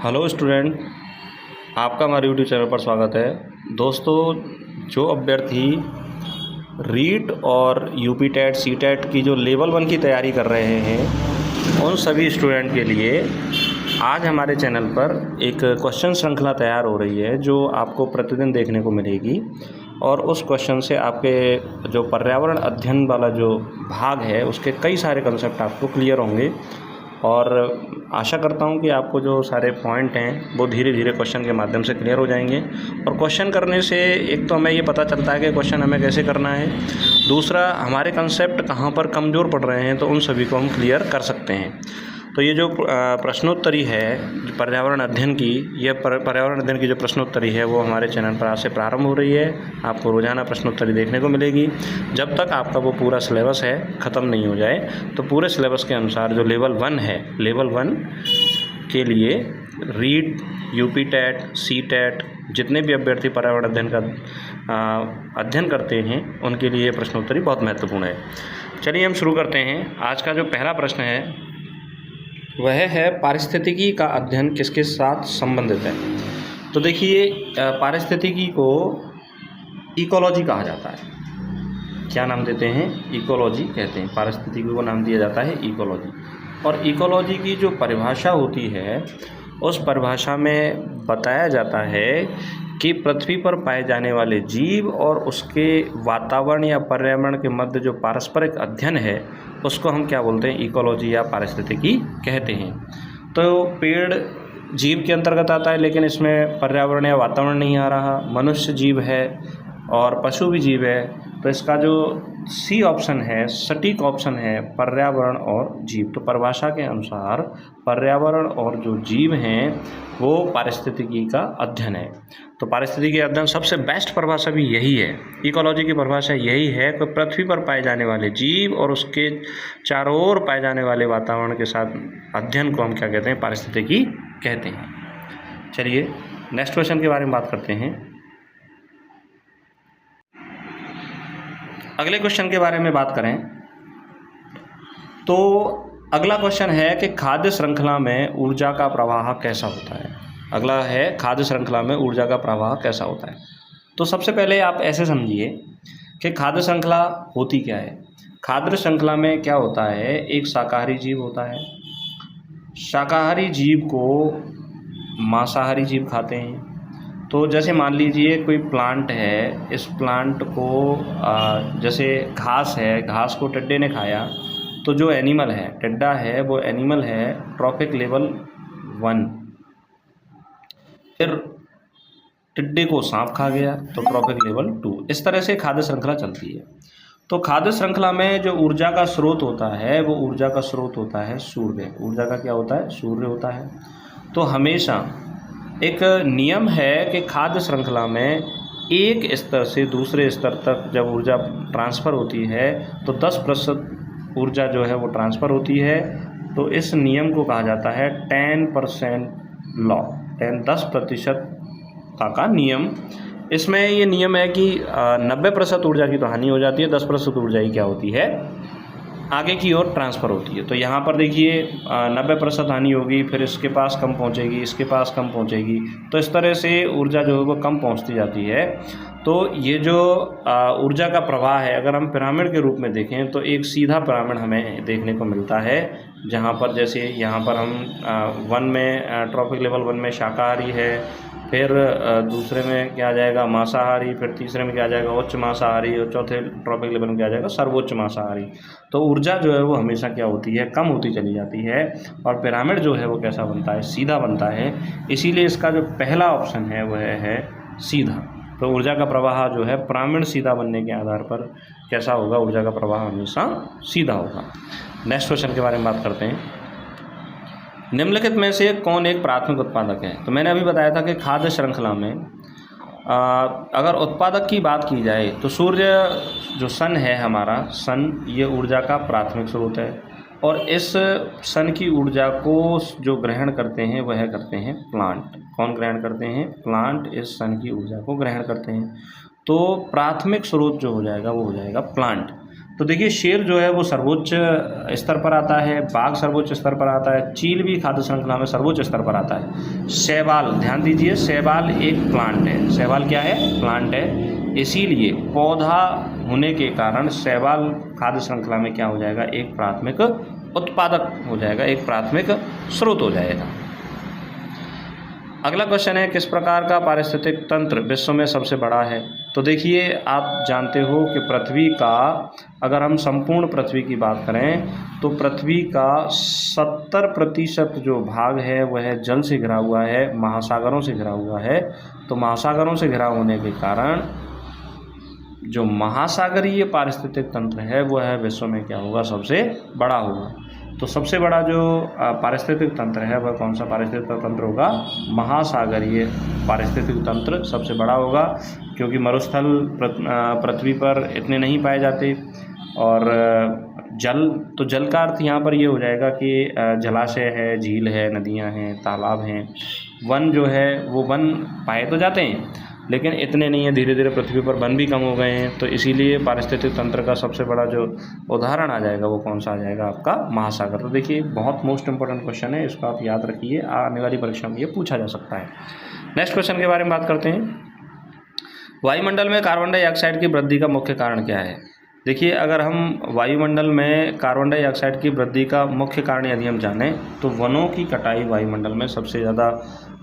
Hello student, आपका हमारे YouTube channel पर स्वागत है। दोस्तों, जो अभ्यर्थी रीट और यूपी टेट सी टेट की जो लेवल 1 की तैयारी कर रहे हैं, उन सभी स्टूडेंट के लिए आज हमारे चैनल पर एक क्वेश्चन श्रृंखला तैयार हो रही है जो आपको प्रतिदिन देखने को मिलेगी। और उस क्वेश्चन से आपके जो पर्यावरण अध्ययन वाला जो भाग है उसके कई सारे कंसेप्ट आपको क्लियर होंगे। और आशा करता हूं कि आपको जो सारे पॉइंट हैं वो धीरे धीरे क्वेश्चन के माध्यम से क्लियर हो जाएंगे। और क्वेश्चन करने से एक तो हमें ये पता चलता है कि क्वेश्चन हमें कैसे करना है, दूसरा हमारे कंसेप्ट कहाँ पर कमज़ोर पड़ रहे हैं तो उन सभी को हम क्लियर कर सकते हैं। तो ये जो प्रश्नोत्तरी है पर्यावरण अध्ययन की, यह पर्यावरण अध्ययन की जो प्रश्नोत्तरी है वो हमारे चैनल पर आज से प्रारंभ हो रही है। आपको रोज़ाना प्रश्नोत्तरी देखने को मिलेगी जब तक आपका वो पूरा सिलेबस है ख़त्म नहीं हो जाए। तो पूरे सिलेबस के अनुसार जो लेवल 1 है, लेवल 1 के लिए REET, UP TET, C TET जितने भी अभ्यर्थी पर्यावरण अध्ययन का अध्ययन करते हैं उनके लिए प्रश्नोत्तरी बहुत महत्वपूर्ण है। चलिए हम शुरू करते हैं। आज का जो पहला प्रश्न है वह है पारिस्थितिकी का अध्ययन किसके साथ संबंधित है। तो देखिए, पारिस्थितिकी को इकोलॉजी कहा जाता है। क्या नाम देते हैं? इकोलॉजी कहते हैं। पारिस्थितिकी को नाम दिया जाता है इकोलॉजी। और इकोलॉजी की जो परिभाषा होती है उस परिभाषा में बताया जाता है कि पृथ्वी पर पाए जाने वाले जीव और उसके वातावरण या पर्यावरण के मध्य जो पारस्परिक अध्ययन है उसको हम क्या बोलते हैं? इकोलॉजी या पारिस्थितिकी कहते हैं। तो पेड़ जीव के अंतर्गत आता है, लेकिन इसमें पर्यावरण या वातावरण नहीं आ रहा। मनुष्य जीव है और पशु भी जीव है, तो इसका जो सी ऑप्शन है, सटीक ऑप्शन है पर्यावरण और जीव। तो परिभाषा के अनुसार पर्यावरण और जो जीव हैं वो पारिस्थितिकी का अध्ययन है। तो पारिस्थितिकी अध्ययन सबसे बेस्ट परिभाषा भी यही है, इकोलॉजी की परिभाषा यही है कि पृथ्वी पर पाए जाने वाले जीव और उसके चारों ओर पाए जाने वाले वातावरण के साथ अध्ययन को हम क्या कहते हैं? पारिस्थितिकी कहते हैं। चलिए नेक्स्ट क्वेश्चन के बारे में बात करते हैं। अगले क्वेश्चन के बारे में बात करें तो अगला क्वेश्चन है कि खाद्य श्रृंखला में ऊर्जा का प्रवाह कैसा होता है। अगला है खाद्य श्रृंखला में ऊर्जा का प्रवाह कैसा होता है। तो सबसे पहले आप ऐसे समझिए कि खाद्य श्रृंखला होती क्या है। खाद्य श्रृंखला में क्या होता है? एक शाकाहारी जीव होता है। शाकाहारी जीव को मांसाहारी जीव खाते हैं। तो जैसे मान लीजिए कोई प्लांट है, इस प्लांट को जैसे घास है, घास को टिड्डे ने खाया, तो जो एनिमल है, टिड्डा है, वो एनिमल है ट्रॉपिक लेवल 1। फिर टिड्डे को सांप खा गया तो ट्रॉपिक लेवल 2। इस तरह से खाद्य श्रृंखला चलती है। तो खाद्य श्रृंखला में जो ऊर्जा का स्रोत होता है वो ऊर्जा का स्रोत होता है सूर्य। ऊर्जा का क्या होता है? सूर्य होता है। तो हमेशा एक नियम है कि खाद्य श्रृंखला में एक स्तर से दूसरे स्तर तक जब ऊर्जा ट्रांसफ़र होती है तो 10% ऊर्जा जो है वो ट्रांसफ़र होती है। तो इस नियम को कहा जाता है 10% लॉ, 10% का नियम। इसमें ये नियम है कि 90% ऊर्जा की तो हानि हो जाती है, 10% ऊर्जा ही क्या होती है? आगे की ओर ट्रांसफ़र होती है। तो यहाँ पर देखिए 90% हानि होगी, फिर इसके पास कम पहुँचेगी, इसके पास कम पहुँचेगी, तो इस तरह से ऊर्जा जो है वो कम पहुँचती जाती है। तो ये जो ऊर्जा का प्रवाह है, अगर हम पिरामिड के रूप में देखें तो एक सीधा पिरामिड हमें देखने को मिलता है, जहाँ पर जैसे यहाँ पर हम 1 में ट्रॉपिक लेवल 1 में शाकाहारी है, फिर दूसरे में क्या आ जाएगा? मांसाहारी, फिर तीसरे में क्या आ जाएगा? उच्च मांसाहारी, और चौथे ट्रॉपिक लेवल में क्या आ जाएगा? सर्वोच्च मांसाहारी। तो ऊर्जा जो है वो हमेशा क्या होती है? कम होती चली जाती है। और पिरामिड जो है वो कैसा बनता है? सीधा बनता है। इसीलिए इसका जो पहला ऑप्शन है वह है सीधा। तो ऊर्जा का प्रवाह जो है पिरामिड सीधा बनने के आधार पर कैसा होगा? ऊर्जा का प्रवाह हमेशा सीधा होगा। नेक्स्ट क्वेश्चन के बारे में बात करते हैं। निम्नलिखित में से कौन एक प्राथमिक उत्पादक है? तो मैंने अभी बताया था कि खाद्य श्रृंखला में अगर उत्पादक की बात की जाए तो सूर्य जो सन है हमारा, सन ये ऊर्जा का प्राथमिक स्रोत है। और इस सन की ऊर्जा को जो ग्रहण करते हैं वह करते हैं प्लांट। कौन ग्रहण करते हैं? प्लांट इस सन की ऊर्जा को ग्रहण करते हैं। तो प्राथमिक स्रोत जो हो जाएगा वो हो जाएगा प्लांट। तो देखिए शेर जो है वो सर्वोच्च स्तर पर आता है, बाघ सर्वोच्च स्तर पर आता है, चील भी खाद्य श्रृंखला में सर्वोच्च स्तर पर आता है। शैवाल, ध्यान दीजिए, शैवाल एक प्लांट है। शैवाल क्या है? प्लांट है। इसीलिए पौधा होने के कारण शैवाल खाद्य श्रृंखला में क्या हो जाएगा? एक प्राथमिक उत्पादक हो जाएगा, एक प्राथमिक स्रोत हो जाएगा। अगला क्वेश्चन है, किस प्रकार का पारिस्थितिक तंत्र विश्व में सबसे बड़ा है? तो देखिए आप जानते हो कि पृथ्वी का, अगर हम संपूर्ण पृथ्वी की बात करें तो पृथ्वी का 70% जो भाग है वह जल से घिरा हुआ है, महासागरों से घिरा हुआ है। तो महासागरों से घिरा होने के कारण जो महासागरीय पारिस्थितिक तंत्र है वह विश्व में क्या होगा? सबसे बड़ा होगा। तो सबसे बड़ा जो पारिस्थितिक तंत्र है वह कौन सा पारिस्थितिक तंत्र होगा? महासागरीय पारिस्थितिक तंत्र सबसे बड़ा होगा, क्योंकि मरुस्थल पृथ्वी पर इतने नहीं पाए जाते। और जल, तो जल का अर्थ यहाँ पर ये हो जाएगा कि जलाशय है, झील है, नदियाँ हैं, तालाब हैं। वन जो है वो वन पाए तो जाते हैं लेकिन इतने नहीं है, धीरे धीरे पृथ्वी पर वन भी कम हो गए हैं। तो इसीलिए पारिस्थितिक तंत्र का सबसे बड़ा जो उदाहरण आ जाएगा वो कौन सा आ जाएगा? आपका महासागर। तो देखिए बहुत मोस्ट इंपॉर्टेंट क्वेश्चन है, इसको आप याद रखिए, आने वाली परीक्षा में ये पूछा जा सकता है। नेक्स्ट क्वेश्चन के बारे में बात करते हैं। वायुमंडल में कार्बन डाइऑक्साइड की वृद्धि का मुख्य कारण क्या है? देखिए अगर हम वायुमंडल में कार्बन डाइऑक्साइड की वृद्धि का मुख्य कारण यदि हम जानें तो वनों की कटाई वायुमंडल में सबसे ज़्यादा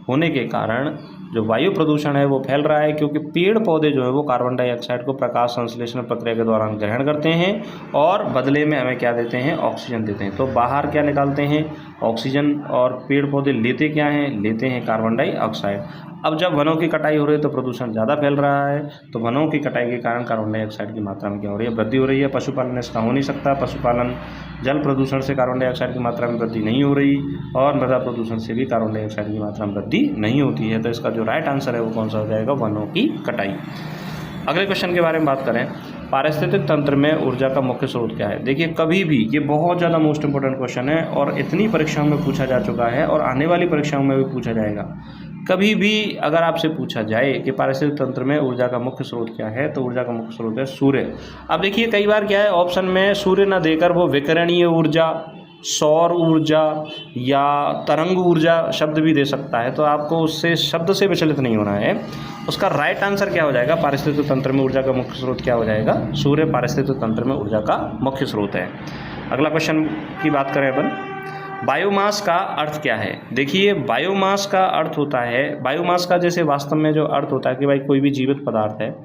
होने के कारण जो वायु प्रदूषण है वो फैल रहा है, क्योंकि पेड़ पौधे जो है वो कार्बन डाइऑक्साइड को प्रकाश संश्लेषण प्रक्रिया के दौरान ग्रहण करते हैं और बदले में हमें क्या देते हैं? ऑक्सीजन देते हैं। तो बाहर क्या निकालते हैं? ऑक्सीजन। और पेड़ पौधे लेते क्या हैं? लेते हैं कार्बन डाइऑक्साइड। अब जब वनों की कटाई हो रही है तो प्रदूषण ज़्यादा फैल रहा है, तो वनों की कटाई के कारण कार्बन डाइऑक्साइड की मात्रा में क्या हो रही है? वृद्धि हो रही है। पशुपालन इसका हो नहीं सकता, पशुपालन जल प्रदूषण से कार्बन डाइऑक्साइड की मात्रा में वृद्धि नहीं हो रही, और मृदा प्रदूषण से भी कार्बन डाइऑक्साइड की मात्रा में वृद्धि नहीं होती है। तो इसका जो राइट आंसर है वो कौन सा हो जाएगा? वनों की कटाई। अगले क्वेश्चन के बारे में बात करें, पारिस्थितिक तंत्र में ऊर्जा का मुख्य स्रोत क्या है? देखिए कभी भी, ये बहुत ज़्यादा मोस्ट इंपॉर्टेंट क्वेश्चन है और इतनी परीक्षाओं में पूछा जा चुका है और आने वाली परीक्षाओं में भी पूछा जाएगा। कभी भी अगर आपसे पूछा जाए कि पारिस्थितिक तंत्र में ऊर्जा का मुख्य स्रोत क्या है, तो ऊर्जा का मुख्य स्रोत है सूर्य। अब देखिए कई बार क्या है, ऑप्शन में सूर्य न देकर वो विकिरणीय ऊर्जा, सौर ऊर्जा या तरंग ऊर्जा शब्द भी दे सकता है, तो आपको उससे शब्द से विचलित नहीं होना है। उसका राइट आंसर क्या हो जाएगा? पारिस्थितिक तंत्र में ऊर्जा का मुख्य स्रोत क्या हो जाएगा? सूर्य पारिस्थितिक तंत्र में ऊर्जा का मुख्य स्रोत है। अगला क्वेश्चन की बात करें अपन, बायोमास का अर्थ क्या है? देखिए बायोमास का अर्थ होता है, बायोमास का जैसे वास्तव में जो अर्थ होता है कि भाई कोई भी जीवित पदार्थ है,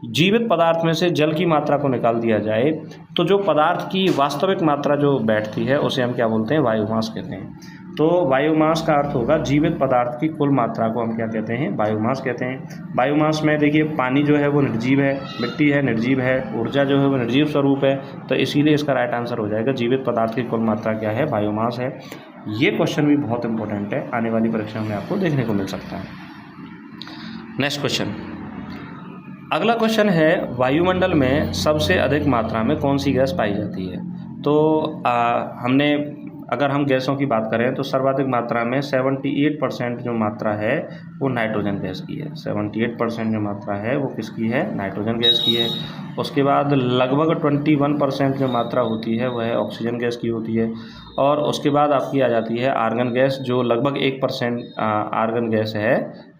जीवित पदार्थ में से जल की मात्रा को निकाल दिया जाए तो जो पदार्थ की वास्तविक मात्रा जो बैठती है उसे हम क्या बोलते हैं? बायोमास कहते हैं। तो बायोमास का अर्थ होगा जीवित पदार्थ की कुल मात्रा को हम क्या कहते हैं? बायोमास कहते हैं। बायोमास में देखिए पानी जो है वो निर्जीव है, मिट्टी है निर्जीव है, ऊर्जा जो है वो निर्जीव स्वरूप है, तो इसीलिए इसका राइट आंसर हो जाएगा जीवित पदार्थ की कुल मात्रा क्या है? बायोमास है। ये क्वेश्चन भी बहुत इंपॉर्टेंट है, आने वाली परीक्षा में आपको देखने को मिल सकता है। नेक्स्ट क्वेश्चन, अगला क्वेश्चन है, वायुमंडल में सबसे अधिक मात्रा में कौन सी गैस पाई जाती है? तो हमने अगर हम गैसों की बात करें तो सर्वाधिक मात्रा में 78% जो मात्रा है वो नाइट्रोजन गैस की है। 78% जो मात्रा है वो किसकी है? नाइट्रोजन गैस की है। उसके बाद लगभग 21% जो मात्रा होती है वह ऑक्सीजन गैस की होती है। और उसके बाद आपकी आ जाती है आर्गन गैस, जो लगभग 1% आर्गन गैस है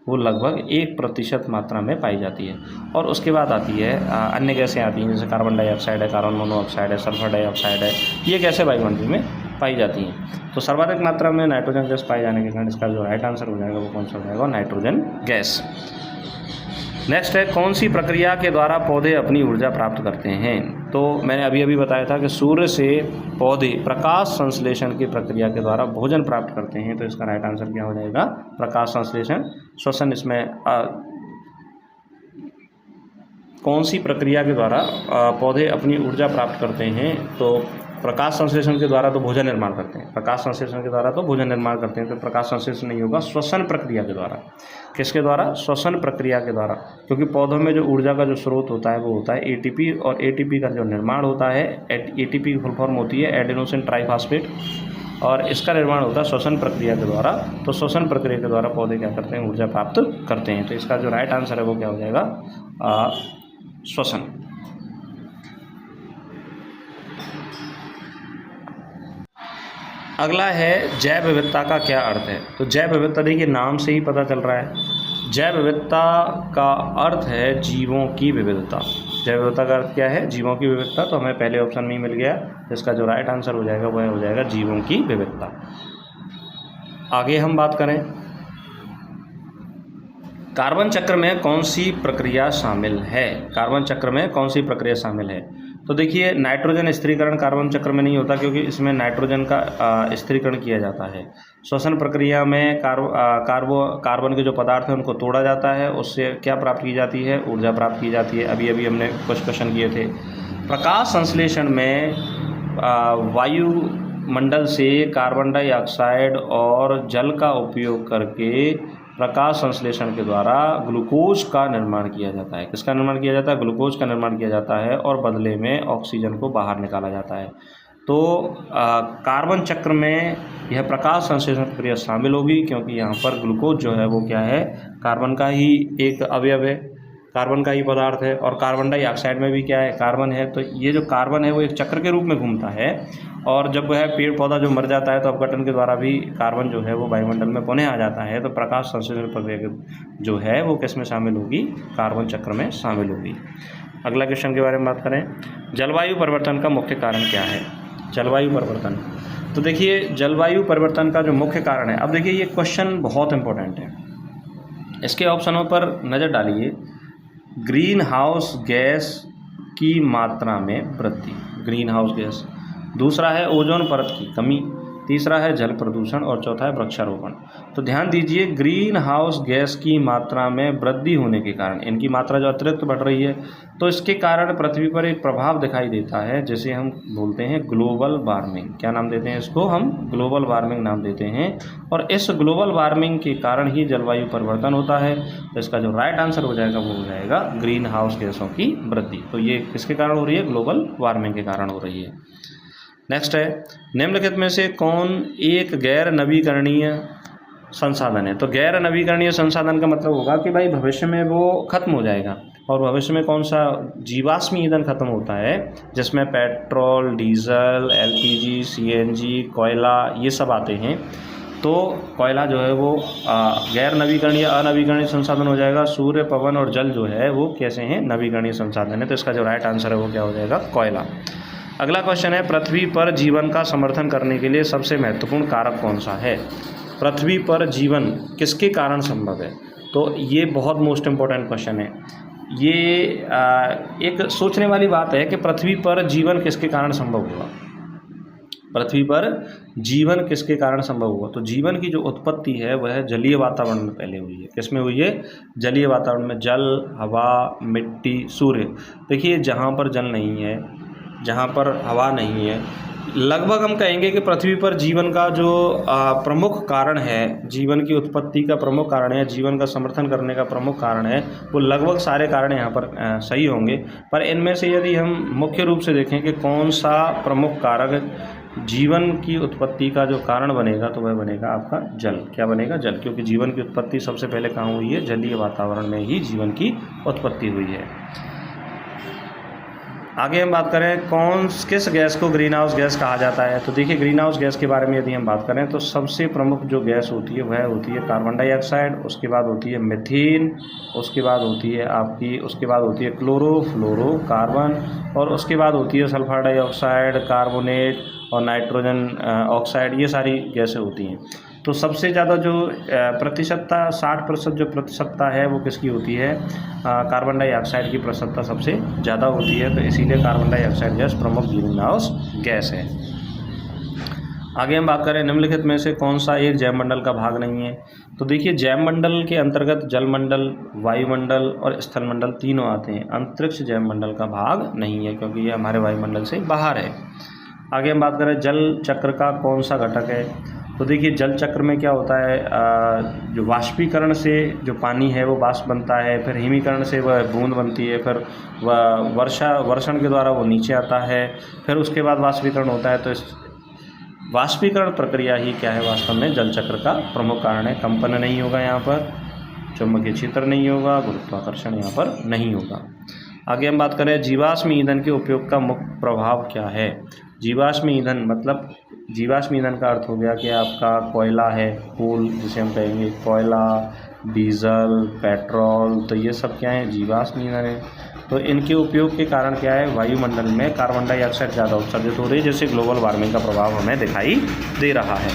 वो लगभग 1% मात्रा में पाई जाती है। और उसके बाद आती है अन्य गैसें आती हैं, जैसे कार्बन डाइऑक्साइड है, कार्बन मोनोऑक्साइड है, सल्फर डाइऑक्साइड है, ये गैसें वायुमंडल में पाई जाती हैं। तो सर्वाधिक मात्रा में नाइट्रोजन गैस पाए जाने के कारण इसका जो राइट आंसर हो जाएगा वो कौन सा हो जाएगा? Nitrogen gas. नेक्स्ट है, कौन सी प्रक्रिया के द्वारा पौधे अपनी ऊर्जा प्राप्त करते हैं? तो मैंने अभी अभी बताया था कि सूर्य से पौधे प्रकाश संश्लेषण की प्रक्रिया के द्वारा भोजन प्राप्त करते हैं, तो इसका राइट आंसर क्या हो जाएगा? प्रकाश संश्लेषण, श्वसन। इसमें कौन सी प्रक्रिया के द्वारा पौधे अपनी ऊर्जा प्राप्त करते हैं? तो प्रकाश संश्लेषण के द्वारा तो भोजन निर्माण करते हैं, प्रकाश संश्लेषण के द्वारा तो भोजन निर्माण करते हैं, तो प्रकाश संश्लेषण नहीं होगा, श्वसन प्रक्रिया के द्वारा। किसके द्वारा? श्वसन प्रक्रिया के द्वारा, क्योंकि पौधों में जो ऊर्जा का जो स्रोत होता है वो होता है एटीपी, और एटीपी का जो निर्माण होता है, एटीपी की फुल फॉर्म होती है एडेनोसिन ट्राइफॉस्फेट, और इसका निर्माण होता है श्वसन प्रक्रिया के द्वारा। तो श्वसन प्रक्रिया के द्वारा पौधे क्या करते हैं? ऊर्जा प्राप्त करते हैं। तो इसका जो राइट आंसर है वो क्या हो जाएगा? श्वसन। अगला है जैव विविधता का क्या अर्थ है। तो जैव विविधता देखिए नाम से ही पता चल रहा है, जैव विविधता का अर्थ है जीवों की विविधता। जैव विविधता का अर्थ क्या है, जीवों की विविधता। तो हमें पहले ऑप्शन में ही मिल गया, इसका जो राइट आंसर हो जाएगा वह हो जाएगा जीवों की विविधता। आगे हम बात करें, कार्बन चक्र में कौन सी प्रक्रिया शामिल है। कार्बन चक्र में कौन सी प्रक्रिया शामिल है। तो देखिए नाइट्रोजन स्थिरीकरण कार्बन चक्र में नहीं होता, क्योंकि इसमें नाइट्रोजन का स्थिरीकरण किया जाता है। श्वसन प्रक्रिया में कार्बन के जो पदार्थ हैं उनको तोड़ा जाता है, उससे क्या प्राप्त की जाती है, ऊर्जा प्राप्त की जाती है। अभी अभी हमने कुछ क्वेश्चन किए थे। प्रकाश संश्लेषण में वायुमंडल से कार्बन डाइऑक्साइड और जल का उपयोग करके प्रकाश संश्लेषण के द्वारा ग्लूकोज का निर्माण किया जाता है। किसका निर्माण किया जाता है, ग्लूकोज का निर्माण किया जाता है, और बदले में ऑक्सीजन को बाहर निकाला जाता है। तो कार्बन चक्र में यह प्रकाश संश्लेषण प्रक्रिया शामिल होगी, क्योंकि यहाँ पर ग्लूकोज जो है वो क्या है, कार्बन का ही एक अवयव है, कार्बन का ही पदार्थ है। और कार्बन डाइऑक्साइड में भी क्या है, कार्बन है। तो ये जो कार्बन है वो एक चक्र के रूप में घूमता है, और जब वह पेड़ पौधा जो मर जाता है तो अपघटन के द्वारा भी कार्बन जो है वो वायुमंडल में पुनः आ जाता है। तो प्रकाश संश्लेषण प्रक्रिया जो है वो किस में शामिल होगी, कार्बन चक्र में शामिल होगी। अगला क्वेश्चन के बारे में बात करें, जलवायु परिवर्तन का मुख्य कारण क्या है। जलवायु परिवर्तन, तो देखिए जलवायु परिवर्तन का जो मुख्य कारण है, अब देखिए ये क्वेश्चन बहुत इंपॉर्टेंट है, इसके ऑप्शनों पर नज़र डालिए। ग्रीन हाउस गैस की मात्रा में वृद्धि, ग्रीन हाउस गैस। दूसरा है ओजोन परत की कमी। तीसरा है जल प्रदूषण, और चौथा है वृक्षारोपण। तो ध्यान दीजिए, ग्रीन हाउस गैस की मात्रा में वृद्धि होने के कारण, इनकी मात्रा जो अतिरिक्त बढ़ रही है, तो इसके कारण पृथ्वी पर एक प्रभाव दिखाई देता है, जिसे हम बोलते हैं ग्लोबल वार्मिंग। क्या नाम देते हैं इसको, हम ग्लोबल वार्मिंग नाम देते हैं। और इस ग्लोबल वार्मिंग के कारण ही जलवायु परिवर्तन होता है। तो इसका जो राइट आंसर हो जाएगा वो हो जाएगा ग्रीन हाउस गैसों की वृद्धि। तो ये किसके कारण हो रही है, ग्लोबल वार्मिंग के कारण हो रही है। नेक्स्ट है, निम्नलिखित में से कौन एक गैर नवीकरणीय संसाधन है। तो गैर नवीकरणीय संसाधन का मतलब होगा कि भाई भविष्य में वो खत्म हो जाएगा, और भविष्य में कौन सा, जीवाश्म ईंधन खत्म होता है, जिसमें पेट्रोल, डीजल, एलपीजी, सीएनजी, कोयला ये सब आते हैं। तो कोयला जो है वो गैर नवीकरणीय अनवीकरणीय संसाधन हो जाएगा। सूर्य, पवन और जल जो है वो कैसे हैं, नवीकरणीय संसाधन है। तो इसका जो राइट आंसर है वो क्या हो जाएगा, कोयला। अगला क्वेश्चन है, पृथ्वी पर जीवन का समर्थन करने के लिए सबसे महत्वपूर्ण कारक कौन सा है। पृथ्वी पर जीवन किसके कारण संभव है। तो ये बहुत मोस्ट इम्पोर्टेंट क्वेश्चन है। ये एक सोचने वाली बात है कि पृथ्वी पर जीवन किसके कारण संभव हुआ। पृथ्वी पर जीवन किसके कारण संभव हुआ। तो जीवन की जो उत्पत्ति है वह जलीय वातावरण में पहले हुई है। किसमें हुई है, जलीय वातावरण में। जल, हवा, मिट्टी, सूर्य। देखिए जहाँ पर जल नहीं है, जहाँ पर हवा नहीं है, लगभग हम कहेंगे कि पृथ्वी पर जीवन का जो प्रमुख कारण है, जीवन की उत्पत्ति का प्रमुख कारण है, जीवन का समर्थन करने का प्रमुख कारण है, वो लगभग सारे कारण यहाँ पर सही होंगे। पर इनमें से यदि हम मुख्य रूप से देखें कि कौन सा प्रमुख कारक जीवन की उत्पत्ति का जो कारण बनेगा, तो वह बनेगा आपका जल। क्या बनेगा, जल। क्योंकि जीवन की उत्पत्ति सबसे पहले कहाँ हुई है, जलीय वातावरण में ही जीवन की उत्पत्ति हुई है। आगे हम बात करें, किस गैस को ग्रीन हाउस गैस कहा जाता है। तो देखिए ग्रीन हाउस गैस के बारे में यदि हम बात करें तो सबसे प्रमुख जो गैस होती है वह होती है कार्बन डाइऑक्साइड, उसके बाद होती है मीथेन, उसके बाद होती है क्लोरोफ्लोरो कार्बन, और उसके बाद होती है सल्फर डाइऑक्साइड, कार्बोनेट और नाइट्रोजन ऑक्साइड। ये सारी गैसें होती हैं। तो सबसे ज़्यादा जो प्रतिशतता 60% जो प्रतिशतता है वो किसकी होती है, कार्बन डाइऑक्साइड की प्रतिशतता सबसे ज़्यादा होती है। तो इसीलिए कार्बन डाइऑक्साइड गैस प्रमुख ग्रीन हाउस गैस है। आगे हम बात करें, निम्नलिखित में से कौन सा एक जैवमंडल का भाग नहीं है। तो देखिए जैवमंडल के अंतर्गत जलमंडल, वायुमंडल और स्थलमंडल तीनों आते हैं। अंतरिक्ष जैवमंडल का भाग नहीं है, क्योंकि ये हमारे वायुमंडल से बाहर है। आगे हम बात करें, जल चक्र का कौन सा घटक है। तो देखिए जल चक्र में क्या होता है, जो वाष्पीकरण से जो पानी है वो वाष्प बनता है, फिर हिमीकरण से वह बूंद बनती है, फिर वह वर्षण के द्वारा वो नीचे आता है, फिर उसके बाद वाष्पीकरण होता है। तो इस वाष्पीकरण प्रक्रिया ही क्या है, वास्तव में जल चक्र का प्रमुख कारण है। कंपन नहीं होगा यहाँ पर, चुंबकीय क्षेत्र नहीं होगा, गुरुत्वाकर्षण यहाँ पर नहीं होगा। आगे हम बात करें, जीवाश्म ईंधन के उपयोग का मुख्य प्रभाव क्या है। जीवाश्म ईंधन मतलब जीवाश्म ईंधन का अर्थ हो गया कि आपका कोयला है, कोल जिसे हम कहेंगे, कोयला, डीजल, पेट्रोल, तो ये सब क्या है, जीवाश्म ईंधन है। तो इनके उपयोग के कारण क्या है, वायुमंडल में कार्बन डाइऑक्साइड ज़्यादा उत्सर्जित हो रही है, जिससे ग्लोबल वार्मिंग का प्रभाव हमें दिखाई दे रहा है।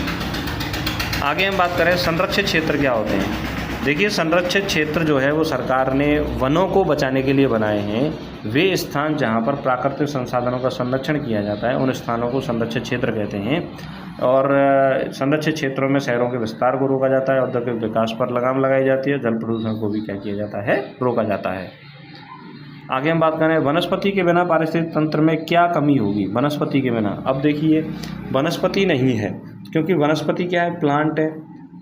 आगे हम बात करें संरक्षित क्षेत्र क्या होते हैं। देखिए, संरक्षित क्षेत्र जो है वो सरकार ने वनों को बचाने के लिए बनाए हैं। वे स्थान जहाँ पर प्राकृतिक संसाधनों का संरक्षण किया जाता है, उन स्थानों को संरक्षित क्षेत्र कहते हैं। और संरक्षित क्षेत्रों में शहरों के विस्तार को रोका जाता है, औद्योगिक विकास पर लगाम लगाई जाती है, जल प्रदूषण को भी क्या किया जाता है, रोका जाता है। आगे हम बात करें वनस्पति के बिना पारिस्थितिक तंत्र में क्या कमी होगी। वनस्पति के बिना, अब देखिए वनस्पति नहीं है, क्योंकि वनस्पति क्या है, प्लांट है,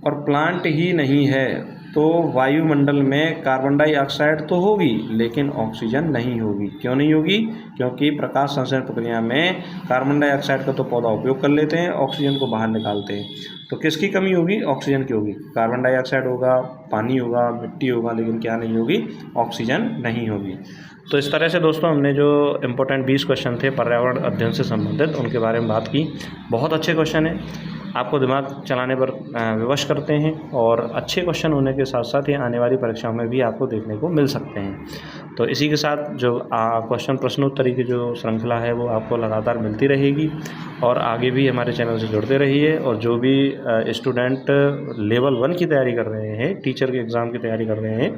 और प्लांट ही नहीं है तो वायुमंडल में कार्बन डाइऑक्साइड तो होगी लेकिन ऑक्सीजन नहीं होगी। क्यों नहीं होगी? क्योंकि प्रकाश संश्लेषण प्रक्रिया में कार्बन डाइऑक्साइड का तो पौधा उपयोग कर लेते हैं, ऑक्सीजन को बाहर निकालते हैं। तो किसकी कमी होगी? ऑक्सीजन की होगी। कार्बन डाइऑक्साइड होगा, पानी होगा, मिट्टी होगा, लेकिन क्या नहीं होगी? ऑक्सीजन नहीं होगी। तो इस तरह से दोस्तों हमने जो इम्पोर्टेंट 20 क्वेश्चन थे पर्यावरण अध्ययन से संबंधित, उनके बारे में बात की। बहुत अच्छे क्वेश्चन हैं, आपको दिमाग चलाने पर विवश करते हैं, और अच्छे क्वेश्चन होने के साथ साथ ये आने वाली परीक्षाओं में भी आपको देखने को मिल सकते हैं। तो इसी के साथ जो क्वेश्चन प्रश्नोत्तरी की जो श्रृंखला है वो आपको लगातार मिलती रहेगी, और आगे भी हमारे चैनल से जुड़ते रहिए। और जो भी स्टूडेंट लेवल 1 की तैयारी कर रहे हैं, टीचर के एग्ज़ाम की तैयारी कर रहे हैं,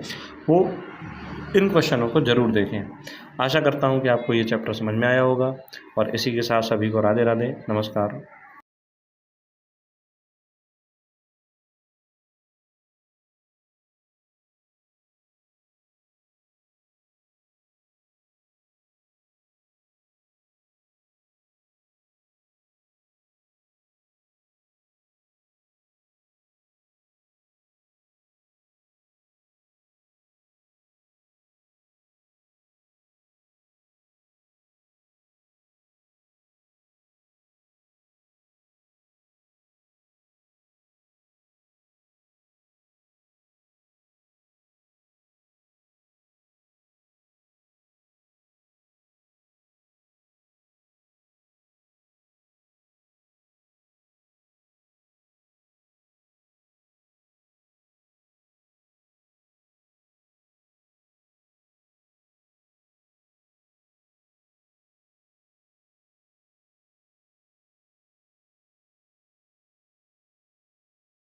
वो इन क्वेश्चनों को ज़रूर देखें। आशा करता हूँ कि आपको ये चैप्टर समझ में आया होगा, और इसी के साथ सभी को राधे राधे, नमस्कार।